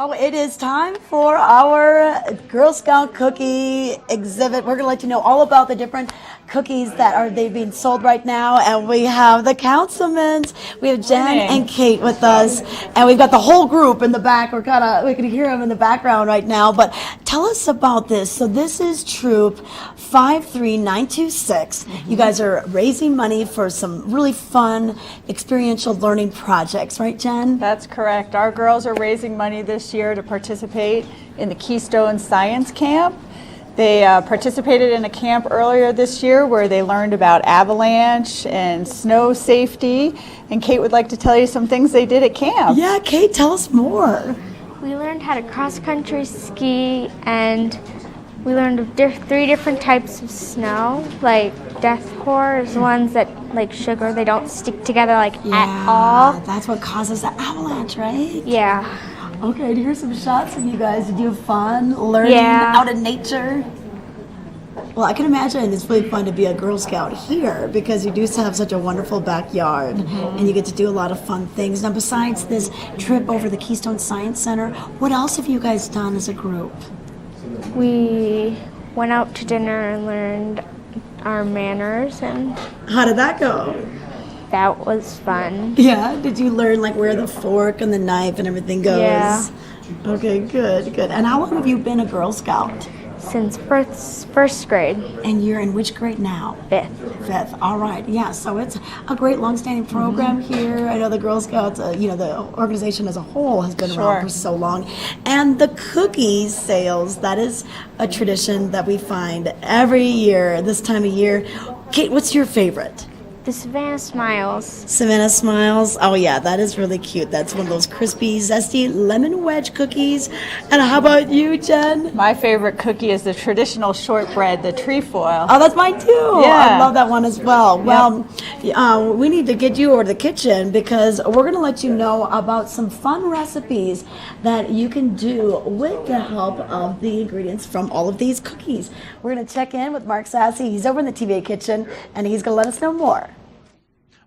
Oh, it is time for our Girl Scout cookie exhibit. We're going to let you know all about the different cookies that are being sold right now. And we have the councilmen. We have Jen and Kate with us. And we've got the whole group in the back. We can hear them in the background right now. But tell us about this. So this is Troup 53926. You guys are raising money for some really fun experiential learning projects, right, Jen? That's correct. Our girls are raising money this year to participate in the Keystone Science Camp. They participated in a camp earlier this year where they learned about avalanche and snow safety. And Kate would like to tell you some things they did at camp. Yeah, Kate, tell us more. We learned how to cross-country ski, and we learned of 3 different types of snow, like death cores, ones that, like sugar, they don't stick together at all. That's what causes the avalanche, right? Yeah. Okay, here's some shots of you guys. Did you have fun learning out in nature? Well, I can imagine it's really fun to be a Girl Scout here because you do have such a wonderful backyard and you get to do a lot of fun things. Now, besides this trip over the Keystone Science Center, what else have you guys done as a group? We went out to dinner and learned our manners, and how did that go? That was fun. Yeah? Did you learn like where the fork and the knife and everything goes? Yeah. Okay, good. And how long have you been a Girl Scout? Since first grade. And you're in which grade now? Fifth. All right. Yeah. So it's a great long-standing program here. I know the Girl Scouts, the organization as a whole has been around for so long. And the cookie sales, that is a tradition that we find every year, this time of year. Kate, what's your favorite? The Savannah Smiles. Savannah Smiles. Oh, yeah, that is really cute. That's one of those crispy, zesty lemon wedge cookies. And how about you, Jen? My favorite cookie is the traditional shortbread, the trefoil. Oh, that's mine too. Yeah. I love that one as well. Well, we need to get you over to the kitchen because we're going to let you know about some fun recipes that you can do with the help of the ingredients from all of these cookies. We're going to check in with Mark Sassy. He's over in the TVA kitchen, and he's going to let us know more.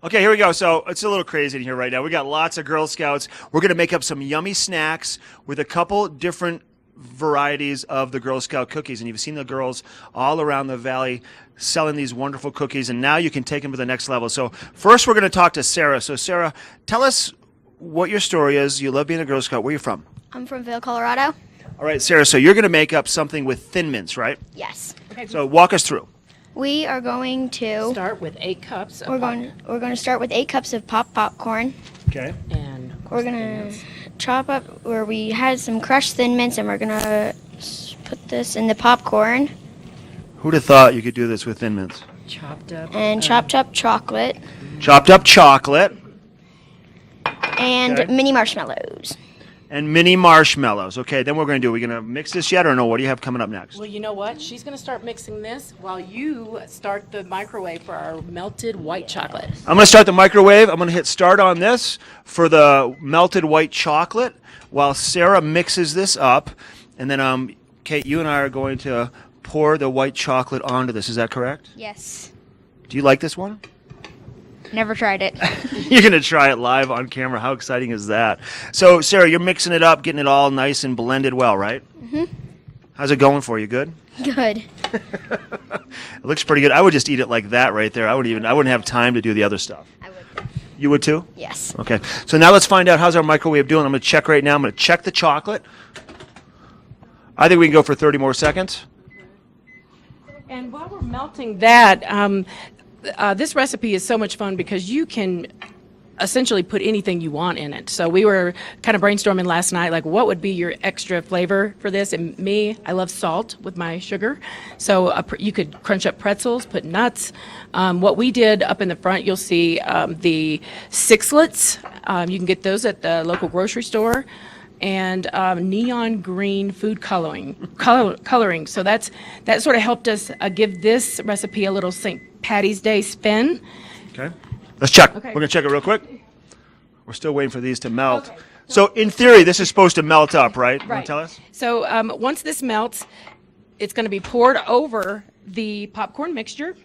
Okay, here we go. So it's a little crazy in here right now. We got lots of Girl Scouts. We're going to make up some yummy snacks with a couple different varieties of the Girl Scout cookies. And you've seen the girls all around the valley selling these wonderful cookies, and now you can take them to the next level. So first we're going to talk to Sarah. So Sarah, tell us what your story is. You love being a Girl Scout. Where are you from? I'm from Vail, Colorado. All right, Sarah, so you're going to make up something with Thin Mints, right? Yes. Okay. So walk us through. We are going to start with 8 cups of we're going to start with 8 cups of popcorn. Okay. And we're going to chop up where we had some crushed Thin Mints, and we're going to put this in the popcorn. Who'd have thought you could do this with Thin Mints? Chopped up chocolate. Chopped up chocolate. And mini marshmallows. And mini marshmallows. Okay, then what we're going to do, are we going to mix this yet or no? What do you have coming up next? Well, you know what? She's going to start mixing this while you start the microwave for our melted white chocolate. I'm going to start the microwave. I'm going to hit start on this for the melted white chocolate while Sarah mixes this up. And then, Kate, you and I are going to pour the white chocolate onto this. Is that correct? Yes. Do you like this one? Never tried it. You're going to try it live on camera. How exciting is that? So, Sarah, you're mixing it up, getting it all nice and blended well, right? Mm-hmm. How's it going for you? Good? Good. It looks pretty good. I would just eat it like that right there. I wouldn't have time to do the other stuff. I would. You would too? Yes. Okay. So now let's find out how's our microwave doing. I'm going to check right now. I'm going to check the chocolate. I think we can go for 30 more seconds. And while we're melting that, this recipe is so much fun because you can essentially put anything you want in it. So we were kind of brainstorming last night, like what would be your extra flavor for this? And I love salt with my sugar. So you could crunch up pretzels, put nuts. What we did up in the front, you'll see the sixlets. You can get those at the local grocery store. And neon green food coloring. So that sort of helped us give this recipe a little St. Patty's Day spin. Okay. Let's check. Okay. We're going to check it real quick. We're still waiting for these to melt. Okay. So in theory, this is supposed to melt up, right? You want to tell us? So once this melts, it's going to be poured over the popcorn mixture.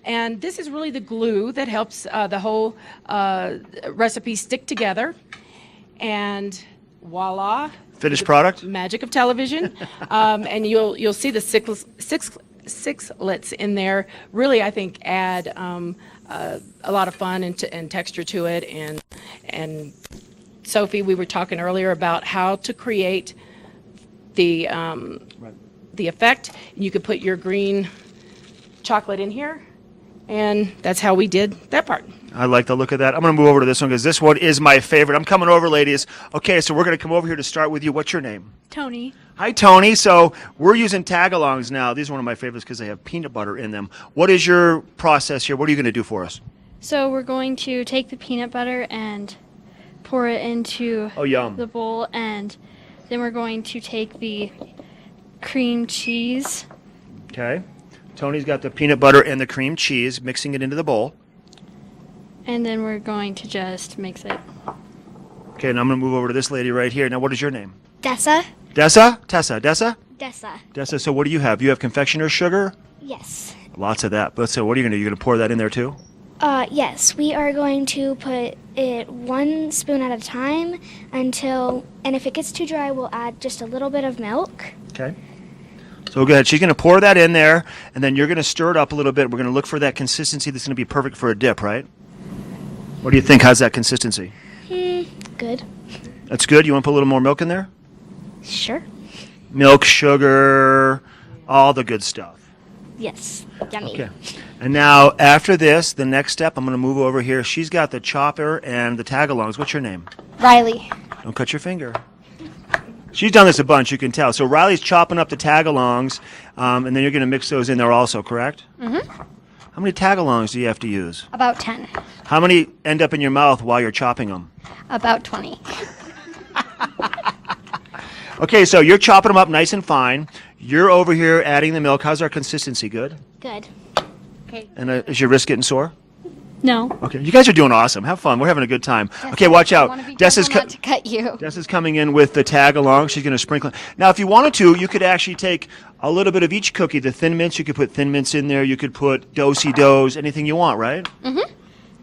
And this is really the glue that helps the whole recipe stick together. And voila. Finished product? Magic of television. And you'll see the sixlets in there really, I think, add a lot of fun and texture to it. And Sophie, we were talking earlier about how to create the effect. You could put your green chocolate in here, and that's how we did that part. I like the look of that. I'm going to move over to this one because this one is my favorite. I'm coming over, ladies. Okay, so we're going to come over here to start with you. What's your name? Tony. Hi, Tony. So we're using tag-alongs now. These are one of my favorites because they have peanut butter in them. What is your process here? What are you going to do for us? So we're going to take the peanut butter and pour it into the bowl, and then we're going to take the cream cheese. Okay. Tony's got the peanut butter and the cream cheese, mixing it into the bowl. And then we're going to just mix it. Okay, and I'm going to move over to this lady right here. Now, what is your name? Dessa? Dessa? Tessa? Dessa? Dessa. Dessa, so what do you have? You have confectioner's sugar? Yes. Lots of that. But so what are you going to do? You're going to pour that in there too? Yes, we are going to put it 1 spoon at a time and if it gets too dry, we'll add just a little bit of milk. Okay. So go ahead. She's going to pour that in there, and then you're going to stir it up a little bit. We're going to look for that consistency that's going to be perfect for a dip, right? What do you think? How's that consistency? Good. That's good? You want to put a little more milk in there? Sure. Milk, sugar, all the good stuff. Yes. Yummy. Okay. And now, after this, the next step, I'm going to move over here. She's got the chopper and the tag-alongs. What's your name? Riley. Don't cut your finger. She's done this a bunch, you can tell. So Riley's chopping up the tag-alongs, and then you're going to mix those in there also, correct? Mm-hmm. How many tag-alongs do you have to use? About 10. How many end up in your mouth while you're chopping them? About 20. Okay, so you're chopping them up nice and fine. You're over here adding the milk. How's our consistency? Good? Good. And is your wrist getting sore? No. Okay, you guys are doing awesome. Have fun. We're having a good time. Okay, watch out. Not to cut you. Dessa's coming in with the tag along. She's going to sprinkle. Now, if you wanted to, you could actually take a little bit of each cookie. The Thin Mints, you could put Thin Mints in there. You could put Do-si-dos, anything you want, right? Mm-hmm.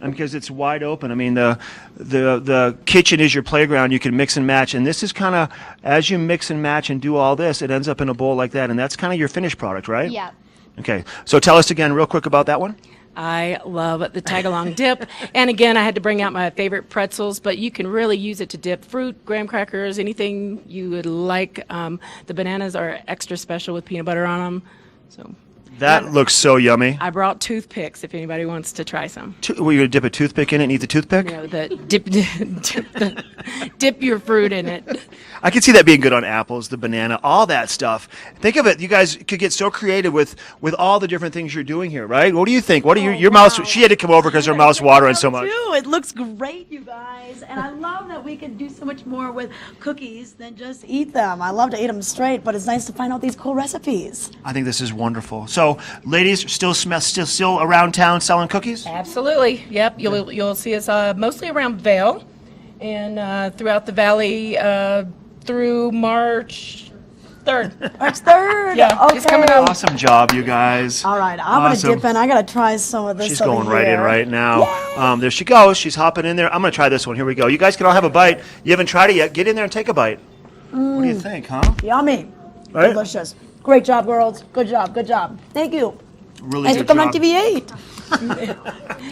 And because it's wide open. I mean, the kitchen is your playground. You can mix and match. And this is kind of, as you mix and match and do all this, it ends up in a bowl like that. And that's kind of your finished product, right? Yeah. Okay, so tell us again real quick about that one. I love the tag-along dip. And again, I had to bring out my favorite pretzels, but you can really use it to dip fruit, graham crackers, anything you would like. The bananas are extra special with peanut butter on them. So That looks so yummy. I brought toothpicks if anybody wants to try some. Were you going to dip a toothpick in it and eat the toothpick? You know, dip your fruit in it. I can see that being good on apples, the banana, all that stuff. Think of it. You guys could get so creative with all the different things you're doing here, right? What do you think? What are your mouth's? She had to come over because her mouth's watering so much. Too. It looks great, you guys, and I love that we can do so much more with cookies than just eat them. I love to eat them straight, but it's nice to find out these cool recipes. I think this is wonderful. So, ladies, still around town selling cookies? Absolutely. Yep. You'll see us mostly around Vail and throughout the valley through March 3rd. March 3rd. Yeah, okay. it's coming up. Awesome job, you guys. All right, I'm Awesome. gonna dip in. I gotta try some of this. She's over going right in here. right now. There she goes. She's hopping in there. I'm going to try this one. Here we go. You guys can all have a bite. You haven't tried it yet. Get in there and take a bite. What do you think, huh? Yummy. Right? Delicious. Great job, girls. Good job. Good job. Thank you. Really Thanks for good coming on job. TV8.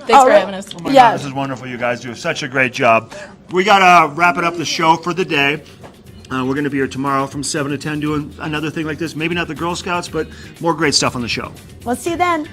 Thanks for having us. Oh my Yes. God, this is wonderful. You guys do such a great job. We got to wrap it up the show for the day. We're going to be here tomorrow from 7 to 10 doing another thing like this. Maybe not the Girl Scouts, but more great stuff on the show. We'll see you then.